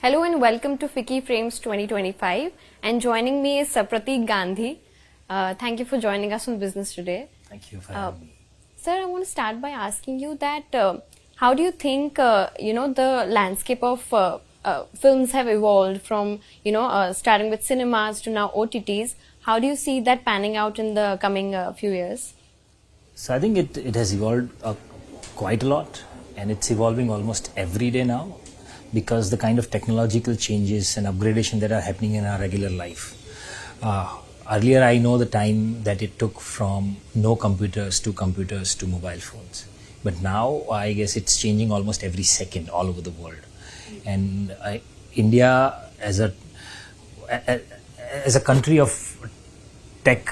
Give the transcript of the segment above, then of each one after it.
Hello and welcome to FICCI Frames 2025, and joining me is Pratik Gandhi. Thank you for joining us on Business today. Thank you for having me. Sir, I want to start by asking you that how do you think the landscape of films have evolved from starting with cinemas to now OTTs? How do you see that panning out in the coming few years? So I think it has evolved quite a lot, and it's evolving almost every day now because the kind of technological changes and upgradation that are happening in our regular life. Earlier, I know the time that it took from no computers to mobile phones. But now, I guess it's changing almost every second all over the world. And India, as a country of tech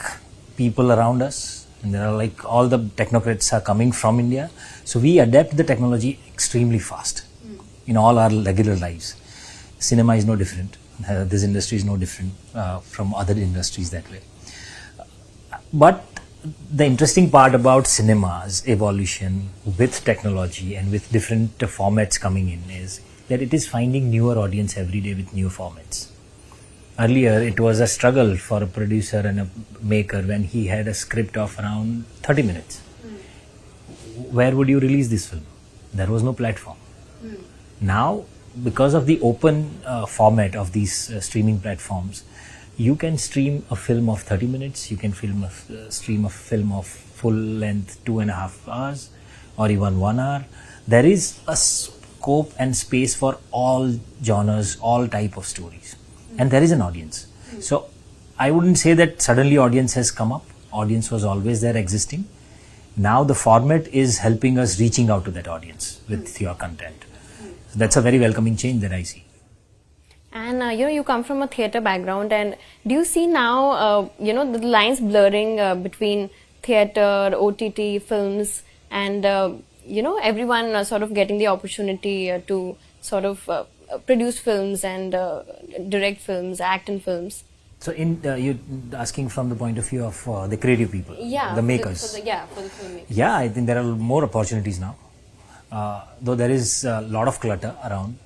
people around us, and there are like all the technocrats are coming from India, so we adapt the technology extremely fast in all our regular lives. Cinema is no different. This industry is no different from other industries that way. But the interesting part about cinema's evolution with technology and with different formats coming in is that it is finding newer audience every day with new formats. Earlier, it was a struggle for a producer and a maker when he had a script of around 30 minutes. Where would you release this film? There was no platform. Now, because of the open format of these streaming platforms, you can stream a film of 30 minutes, you can stream a film of full length 2.5 hours or even 1 hour. There is a scope and space for all genres, all type of stories. And there is an audience. So I wouldn't say that suddenly audience has come up. Audience was always there existing. Now the format is helping us reaching out to that audience with your content. So that's a very welcoming change that I see. And you come from a theatre background, and do you see now the lines blurring between theatre, OTT, films, and everyone sort of getting the opportunity to sort of produce films and direct films, act in films? So you're asking from the point of view of the creative people, the makers. For the filmmakers. Yeah, I think there are more opportunities now. Though there is a lot of clutter around.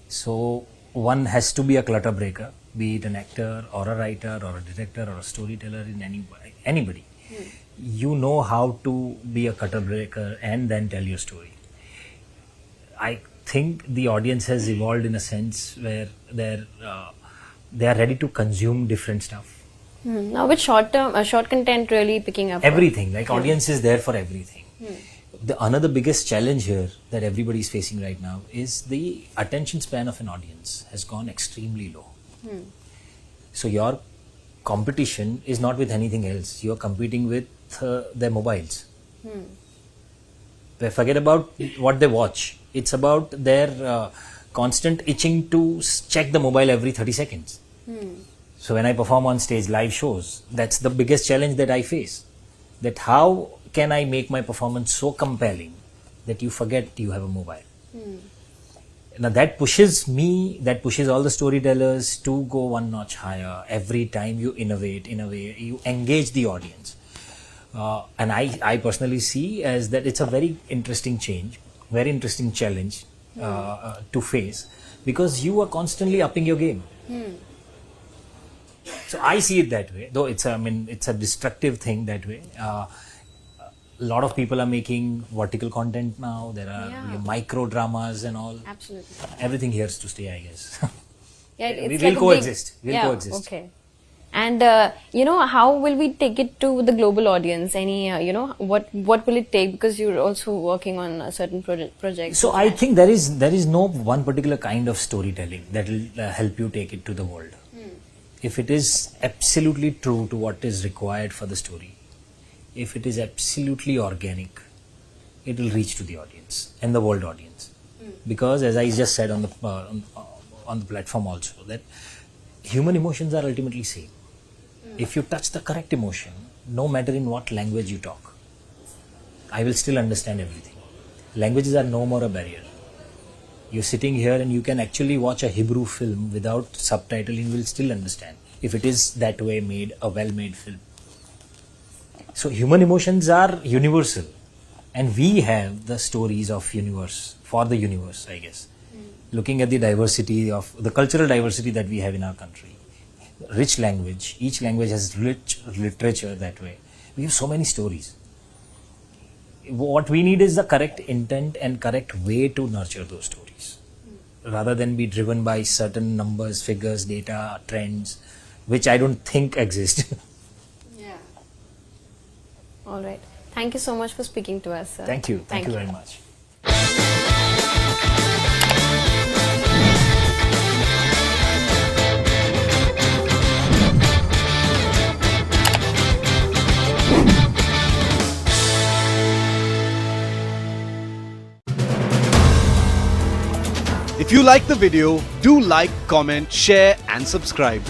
So one has to be a clutter breaker, be it an actor or a writer or a director or a storyteller in anybody. You know how to be a clutter breaker and then tell your story. I think the audience has evolved in a sense where they are ready to consume different stuff. Now with short content really picking up. Everything, like audience is there for everything. Another biggest challenge here that everybody is facing right now is the attention span of an audience has gone extremely low. So your competition is not with anything else. You are competing with their mobiles. They forget about what they watch. It's about their constant itching to check the mobile every 30 seconds. So when I perform on stage, live shows, that's the biggest challenge that I face. That how can I make my performance so compelling that you forget you have a mobile? Now that pushes me, that pushes all the storytellers to go one notch higher. Every time you innovate in a way, you engage the audience. And I personally see as that it's a very interesting change, very interesting challenge to face, because you are constantly upping your game. So I see it that way, though it's a destructive thing that way. A lot of people are making vertical content now. There are micro dramas and all. Absolutely. Everything here is to stay, I guess. We will coexist. We'll coexist. Okay. And how will we take it to the global audience? Any what will it take? Because you're also working on a certain project. So I think there is no one particular kind of storytelling that will help you take it to the world. If it is absolutely true to what is required for the story, if it is absolutely organic, it will reach to the audience and the world audience. Because as I just said on the platform also, that human emotions are ultimately same. If you touch the correct emotion, no matter in what language you talk, I will still understand everything. Languages are no more a barrier. You're sitting here and you can actually watch a Hebrew film without subtitling, you will still understand if it is that way made, a well-made film. So human emotions are universal, and we have the stories of universe, for the universe, I guess. looking at the diversity of the cultural diversity that we have in our country, rich language, each language has rich literature that way. We have so many stories. What we need is the correct intent and correct way to nurture those stories, rather than be driven by certain numbers, figures, data, trends, which I don't think exist. Yeah. All right. Thank you so much for speaking to us, sir. Thank you. Thank you very much. If you like the video, do like, comment, share and subscribe.